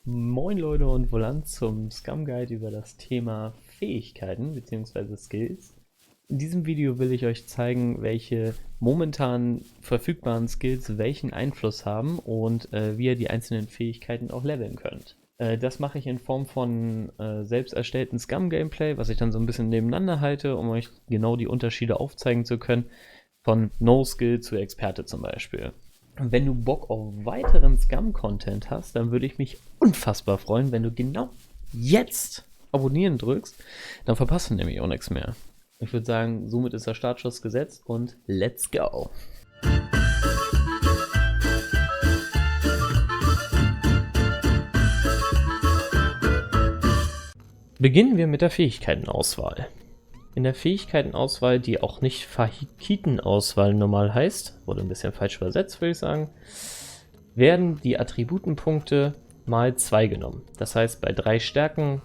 Moin Leute und Wohlan zum Scum Guide über das Thema Fähigkeiten bzw. Skills. In diesem Video will ich euch zeigen, welche momentan verfügbaren Skills welchen Einfluss haben und wie ihr die einzelnen Fähigkeiten auch leveln könnt. Das mache ich in Form von selbst erstellten Scum-Gameplay, was ich dann so ein bisschen nebeneinander halte, um euch genau die Unterschiede aufzeigen zu können, von No-Skill zu Experte zum Beispiel. Wenn du Bock auf weiteren Scum-Content hast, dann würde ich mich unfassbar freuen, wenn du genau jetzt abonnieren drückst. Dann verpasst du nämlich auch nichts mehr. Ich würde sagen, somit ist der Startschuss gesetzt und let's go! Beginnen wir mit der Fähigkeitenauswahl. In der Fähigkeitenauswahl, die auch nicht Fähigkeitenauswahl normal heißt, wurde ein bisschen falsch übersetzt, würde ich sagen, werden die Attributenpunkte mal 2 genommen. Das heißt, bei 3 Stärken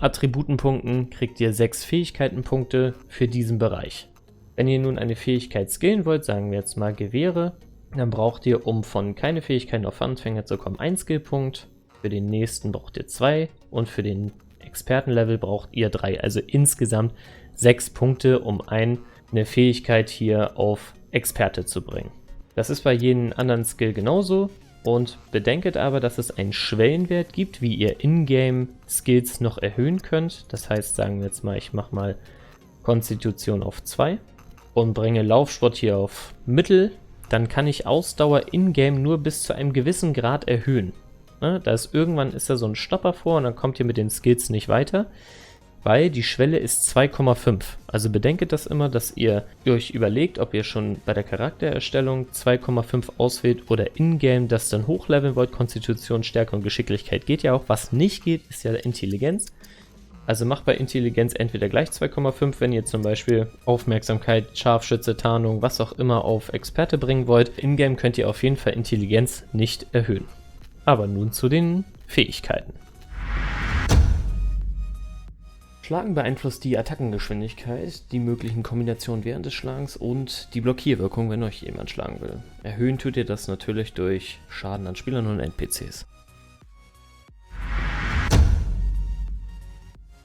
Attributenpunkten kriegt ihr 6 Fähigkeitenpunkte für diesen Bereich. Wenn ihr nun eine Fähigkeit skillen wollt, sagen wir jetzt mal Gewehre, dann braucht ihr, um von keine Fähigkeiten auf Anfänger zu kommen, 1 Skillpunkt, für den nächsten braucht ihr 2 und für den Expertenlevel braucht ihr 3, also insgesamt 6 Punkte, um eine Fähigkeit hier auf Experte zu bringen. Das ist bei jedem anderen Skill genauso und bedenket aber, dass es einen Schwellenwert gibt, wie ihr Ingame Skills noch erhöhen könnt. Das heißt, sagen wir jetzt mal, ich mache mal Konstitution auf 2 und bringe Laufsport hier auf Mittel, dann kann ich Ausdauer Ingame nur bis zu einem gewissen Grad erhöhen. Irgendwann ist da so ein Stopper vor und dann kommt ihr mit den Skills nicht weiter, weil die Schwelle ist 2,5. Also bedenket das immer, dass ihr euch überlegt, ob ihr schon bei der Charaktererstellung 2,5 auswählt oder in-game das dann hochleveln wollt. Konstitution, Stärke und Geschicklichkeit geht ja auch. Was nicht geht, ist ja Intelligenz. Also macht bei Intelligenz entweder gleich 2,5, wenn ihr zum Beispiel Aufmerksamkeit, Scharfschütze, Tarnung, was auch immer auf Experte bringen wollt. In-game könnt ihr auf jeden Fall Intelligenz nicht erhöhen. Aber nun zu den Fähigkeiten. Schlagen beeinflusst die Attackengeschwindigkeit, die möglichen Kombinationen während des Schlagens und die Blockierwirkung, wenn euch jemand schlagen will. Erhöhen tut ihr das natürlich durch Schaden an Spielern und NPCs.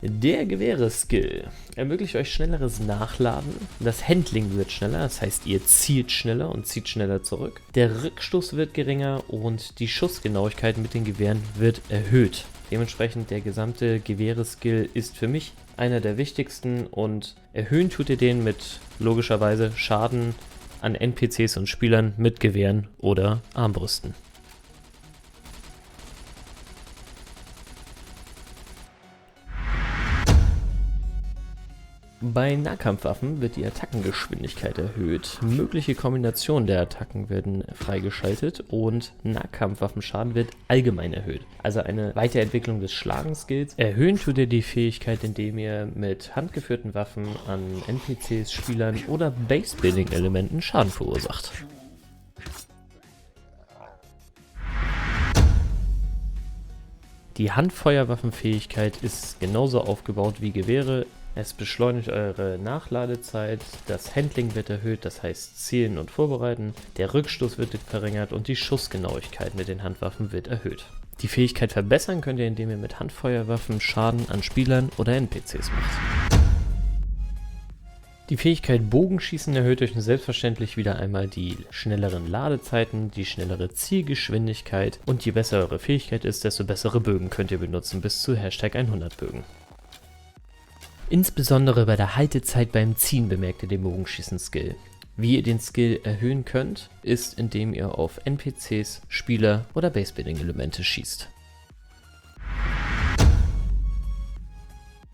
Der Gewehre-Skill ermöglicht euch schnelleres Nachladen, das Handling wird schneller, das heißt ihr zielt schneller und zieht schneller zurück. Der Rückstoß wird geringer und die Schussgenauigkeit mit den Gewehren wird erhöht. Dementsprechend der gesamte Gewehre-Skill ist für mich einer der wichtigsten und erhöhen tut ihr den mit logischerweise Schaden an NPCs und Spielern mit Gewehren oder Armbrüsten. Bei Nahkampfwaffen wird die Attackengeschwindigkeit erhöht, mögliche Kombinationen der Attacken werden freigeschaltet und Nahkampfwaffenschaden wird allgemein erhöht. Also eine Weiterentwicklung des Schlagenskills. Erhöhen tut ihr die Fähigkeit, indem ihr mit handgeführten Waffen an NPCs, Spielern oder Base-Building-Elementen Schaden verursacht. Die Handfeuerwaffenfähigkeit ist genauso aufgebaut wie Gewehre. Es beschleunigt eure Nachladezeit, das Handling wird erhöht, das heißt Zielen und Vorbereiten, der Rückstoß wird verringert und die Schussgenauigkeit mit den Handwaffen wird erhöht. Die Fähigkeit verbessern könnt ihr, indem ihr mit Handfeuerwaffen Schaden an Spielern oder NPCs macht. Die Fähigkeit Bogenschießen erhöht euch selbstverständlich wieder einmal die schnelleren Ladezeiten, die schnellere Zielgeschwindigkeit und je besser eure Fähigkeit ist, desto bessere Bögen könnt ihr benutzen, bis zu #100 Bögen. Insbesondere bei der Haltezeit beim Ziehen bemerkt ihr den Bogenschießen-Skill. Wie ihr den Skill erhöhen könnt, ist, indem ihr auf NPCs, Spieler oder Base-Building-Elemente schießt.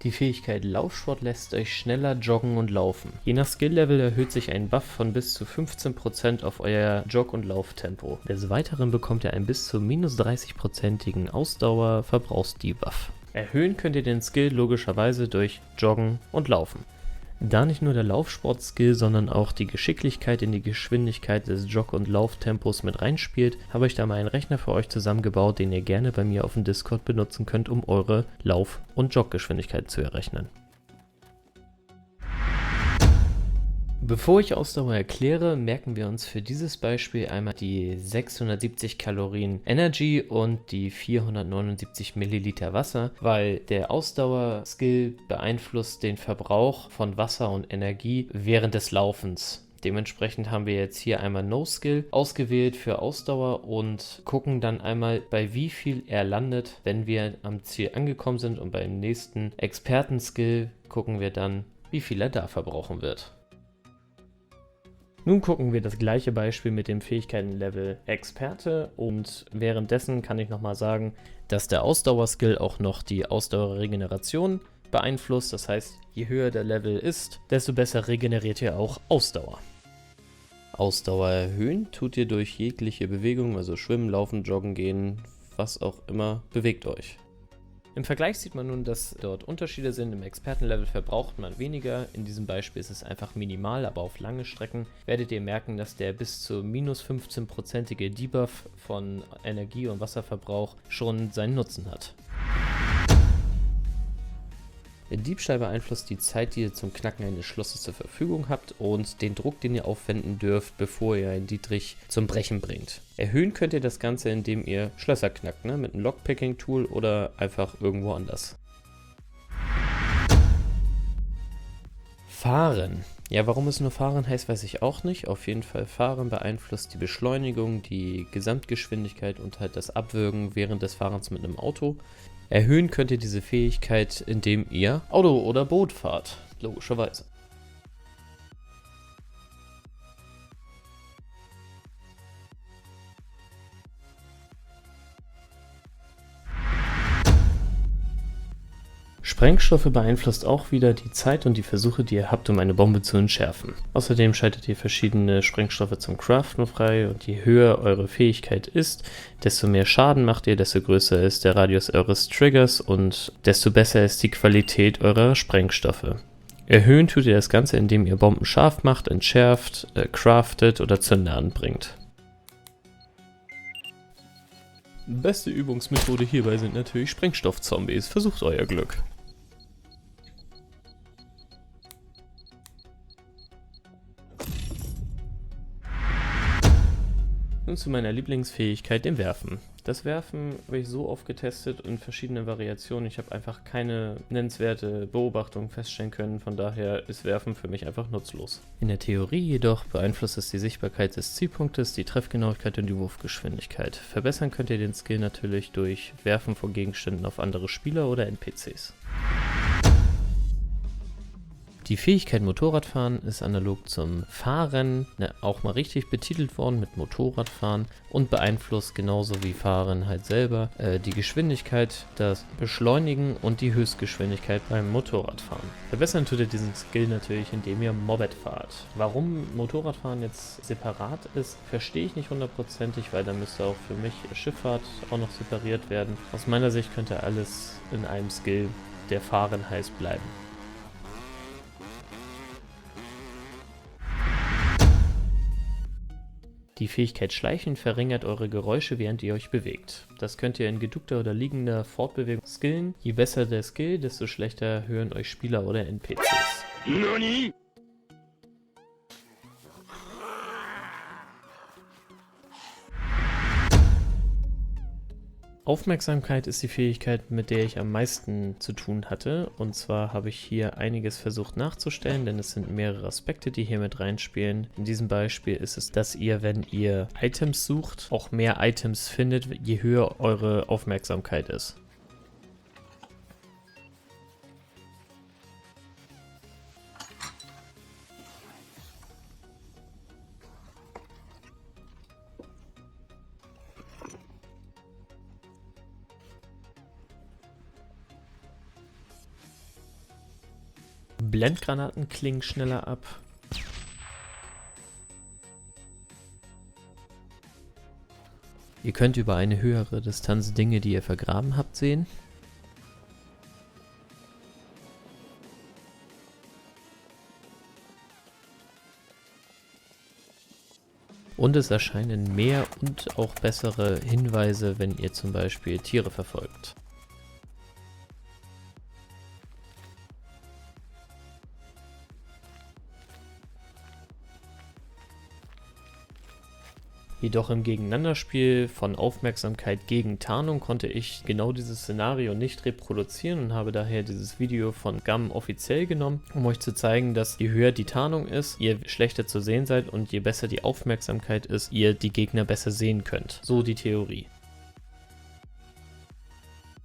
Die Fähigkeit Laufsport lässt euch schneller joggen und laufen. Je nach Skill-Level erhöht sich ein Buff von bis zu 15% auf euer Jog- und Lauftempo. Des Weiteren bekommt ihr einen bis zu -30%igen Ausdauer-Verbrauchs-Debuff. Erhöhen könnt ihr den Skill logischerweise durch Joggen und Laufen. Da nicht nur der Laufsport-Skill, sondern auch die Geschicklichkeit in die Geschwindigkeit des Jog- und Lauftempos mit reinspielt, habe ich da mal einen Rechner für euch zusammengebaut, den ihr gerne bei mir auf dem Discord benutzen könnt, um eure Lauf- und Joggeschwindigkeit zu errechnen. Bevor ich Ausdauer erkläre, merken wir uns für dieses Beispiel einmal die 670 Kalorien Energy und die 479 Milliliter Wasser, weil der Ausdauer-Skill beeinflusst den Verbrauch von Wasser und Energie während des Laufens. Dementsprechend haben wir jetzt hier einmal No-Skill ausgewählt für Ausdauer und gucken dann einmal, bei wie viel er landet, wenn wir am Ziel angekommen sind, und beim nächsten Experten-Skill gucken wir dann, wie viel er da verbrauchen wird. Nun gucken wir das gleiche Beispiel mit dem Fähigkeitenlevel Experte, und währenddessen kann ich nochmal sagen, dass der Ausdauer-Skill auch noch die Ausdauerregeneration beeinflusst. Das heißt, je höher der Level ist, desto besser regeneriert ihr auch Ausdauer. Ausdauer erhöhen tut ihr durch jegliche Bewegung, also schwimmen, laufen, joggen gehen, was auch immer, bewegt euch. Im Vergleich sieht man nun, dass dort Unterschiede sind. Im Expertenlevel verbraucht man weniger. In diesem Beispiel ist es einfach minimal, aber auf lange Strecken werdet ihr merken, dass der bis zu minus 15%ige Debuff von Energie- und Wasserverbrauch schon seinen Nutzen hat. Der Diebstahl beeinflusst die Zeit, die ihr zum Knacken eines Schlosses zur Verfügung habt, und den Druck, den ihr aufwenden dürft, bevor ihr einen Dietrich zum Brechen bringt. Erhöhen könnt ihr das Ganze, indem ihr Schlösser knackt, mit einem Lockpicking-Tool oder einfach irgendwo anders. Fahren. Ja, warum es nur Fahren heißt, weiß ich auch nicht. Auf jeden Fall, Fahren beeinflusst die Beschleunigung, die Gesamtgeschwindigkeit und halt das Abwürgen während des Fahrens mit einem Auto. Erhöhen könnt ihr diese Fähigkeit, indem ihr Auto oder Boot fahrt, logischerweise. Sprengstoffe beeinflusst auch wieder die Zeit und die Versuche, die ihr habt, um eine Bombe zu entschärfen. Außerdem schaltet ihr verschiedene Sprengstoffe zum Craften frei, und je höher eure Fähigkeit ist, desto mehr Schaden macht ihr, desto größer ist der Radius eures Triggers und desto besser ist die Qualität eurer Sprengstoffe. Erhöhen tut ihr das Ganze, indem ihr Bomben scharf macht, entschärft, craftet oder Zünder anbringt. Beste Übungsmethode hierbei sind natürlich Sprengstoffzombies. Versucht euer Glück. Nun zu meiner Lieblingsfähigkeit, dem Werfen. Das Werfen habe ich so oft getestet in verschiedenen Variationen. Ich habe einfach keine nennenswerte Beobachtung feststellen können. Von daher ist Werfen für mich einfach nutzlos. In der Theorie jedoch beeinflusst es die Sichtbarkeit des Zielpunktes, die Treffgenauigkeit und die Wurfgeschwindigkeit. Verbessern könnt ihr den Skill natürlich durch Werfen von Gegenständen auf andere Spieler oder NPCs. Die Fähigkeit Motorradfahren ist analog zum Fahren auch mal richtig betitelt worden mit Motorradfahren und beeinflusst genauso wie Fahren halt selber die Geschwindigkeit, das Beschleunigen und die Höchstgeschwindigkeit beim Motorradfahren. Verbessern tut ihr diesen Skill natürlich, indem ihr Moped fahrt. Warum Motorradfahren jetzt separat ist, verstehe ich nicht hundertprozentig, weil dann müsste auch für mich Schifffahrt auch noch separiert werden. Aus meiner Sicht könnte alles in einem Skill, der Fahren heißt, bleiben. Die Fähigkeit Schleichen verringert eure Geräusche, während ihr euch bewegt. Das könnt ihr in geduckter oder liegender Fortbewegung skillen. Je besser der Skill, desto schlechter hören euch Spieler oder NPCs. NANI? Aufmerksamkeit ist die Fähigkeit, mit der ich am meisten zu tun hatte. Und zwar habe ich hier einiges versucht nachzustellen, denn es sind mehrere Aspekte, die hier mit reinspielen. In diesem Beispiel ist es, dass ihr, wenn ihr Items sucht, auch mehr Items findet, je höher eure Aufmerksamkeit ist. Blendgranaten klingen schneller ab. Ihr könnt über eine höhere Distanz Dinge, die ihr vergraben habt, sehen. Und es erscheinen mehr und auch bessere Hinweise, wenn ihr zum Beispiel Tiere verfolgt. Jedoch im Gegeneinanderspiel von Aufmerksamkeit gegen Tarnung konnte ich genau dieses Szenario nicht reproduzieren und habe daher dieses Video von GAM offiziell genommen, um euch zu zeigen, dass je höher die Tarnung ist, ihr schlechter zu sehen seid und je besser die Aufmerksamkeit ist, ihr die Gegner besser sehen könnt. So die Theorie.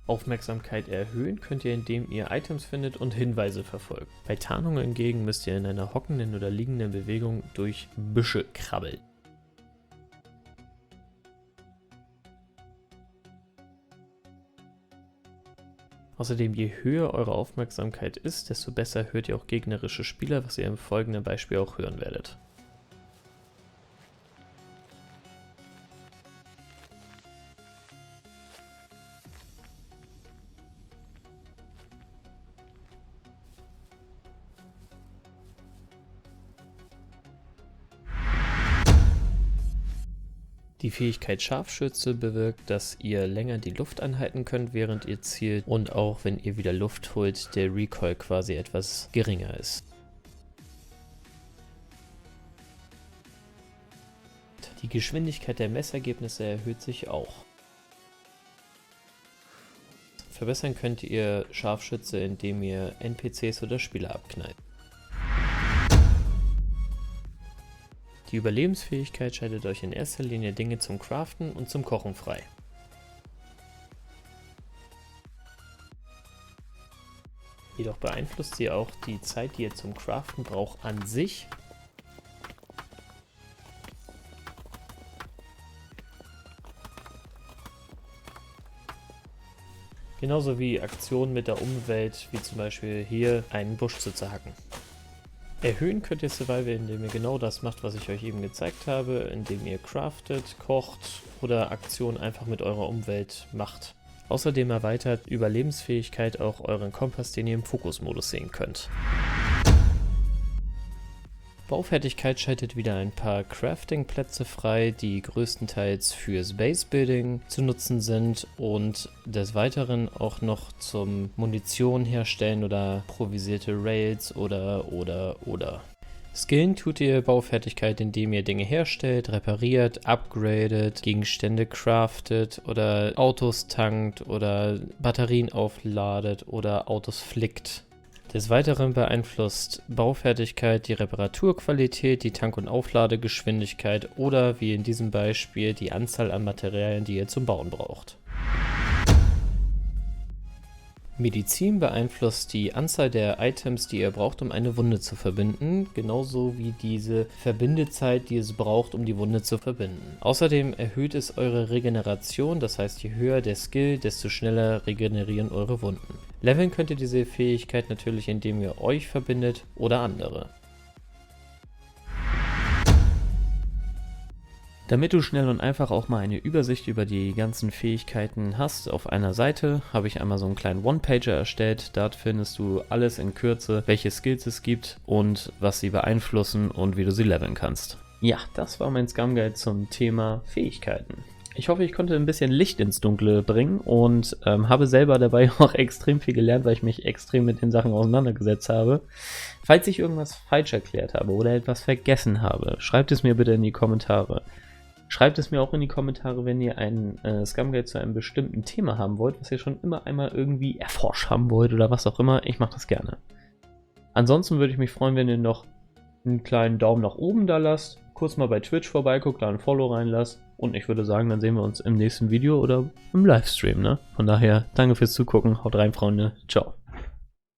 Aufmerksamkeit erhöhen könnt ihr, indem ihr Items findet und Hinweise verfolgt. Bei Tarnung hingegen müsst ihr in einer hockenden oder liegenden Bewegung durch Büsche krabbeln. Außerdem, je höher eure Aufmerksamkeit ist, desto besser hört ihr auch gegnerische Spieler, was ihr im folgenden Beispiel auch hören werdet. Die Fähigkeit Scharfschütze bewirkt, dass ihr länger die Luft anhalten könnt, während ihr zielt, und auch wenn ihr wieder Luft holt, der Recoil quasi etwas geringer ist. Die Geschwindigkeit der Messergebnisse erhöht sich auch. Verbessern könnt ihr Scharfschütze, indem ihr NPCs oder Spieler abknallt. Die Überlebensfähigkeit schaltet euch in erster Linie Dinge zum Craften und zum Kochen frei. Jedoch beeinflusst sie auch die Zeit, die ihr zum Craften braucht, an sich. Genauso wie Aktionen mit der Umwelt, wie zum Beispiel hier einen Busch zu zerhacken. Erhöhen könnt ihr Survival, indem ihr genau das macht, was ich euch eben gezeigt habe, indem ihr craftet, kocht oder Aktionen einfach mit eurer Umwelt macht. Außerdem erweitert Überlebensfähigkeit auch euren Kompass, den ihr im Fokusmodus sehen könnt. Baufertigkeit schaltet wieder ein paar Crafting-Plätze frei, die größtenteils fürs Base-Building zu nutzen sind und des Weiteren auch noch zum Munition herstellen oder improvisierte Rails oder. Skillen tut ihr Baufertigkeit, indem ihr Dinge herstellt, repariert, upgradet, Gegenstände craftet oder Autos tankt oder Batterien aufladet oder Autos flickt. Des Weiteren beeinflusst Baufertigkeit die Reparaturqualität, die Tank- und Aufladegeschwindigkeit oder, wie in diesem Beispiel, die Anzahl an Materialien, die ihr zum Bauen braucht. Medizin beeinflusst die Anzahl der Items, die ihr braucht, um eine Wunde zu verbinden, genauso wie diese Verbindezeit, die es braucht, um die Wunde zu verbinden. Außerdem erhöht es eure Regeneration, das heißt, je höher der Skill, desto schneller regenerieren eure Wunden. Leveln könnt ihr diese Fähigkeit natürlich, indem ihr euch verbindet oder andere. Damit du schnell und einfach auch mal eine Übersicht über die ganzen Fähigkeiten hast, auf einer Seite habe ich einmal so einen kleinen One-Pager erstellt. Dort findest du alles in Kürze, welche Skills es gibt und was sie beeinflussen und wie du sie leveln kannst. Ja, das war mein Scum Guide zum Thema Fähigkeiten. Ich hoffe, ich konnte ein bisschen Licht ins Dunkle bringen und habe selber dabei auch extrem viel gelernt, weil ich mich extrem mit den Sachen auseinandergesetzt habe. Falls ich irgendwas falsch erklärt habe oder etwas vergessen habe, schreibt es mir bitte in die Kommentare. Schreibt es mir auch in die Kommentare, wenn ihr einen Scum Guide zu einem bestimmten Thema haben wollt, was ihr schon immer einmal irgendwie erforscht haben wollt oder was auch immer. Ich mache das gerne. Ansonsten würde ich mich freuen, wenn ihr noch einen kleinen Daumen nach oben da lasst, kurz mal bei Twitch vorbeiguckt, da ein Follow reinlasst und ich würde sagen, dann sehen wir uns im nächsten Video oder im Livestream, ne? Von daher, danke fürs Zugucken, haut rein, Freunde, ciao.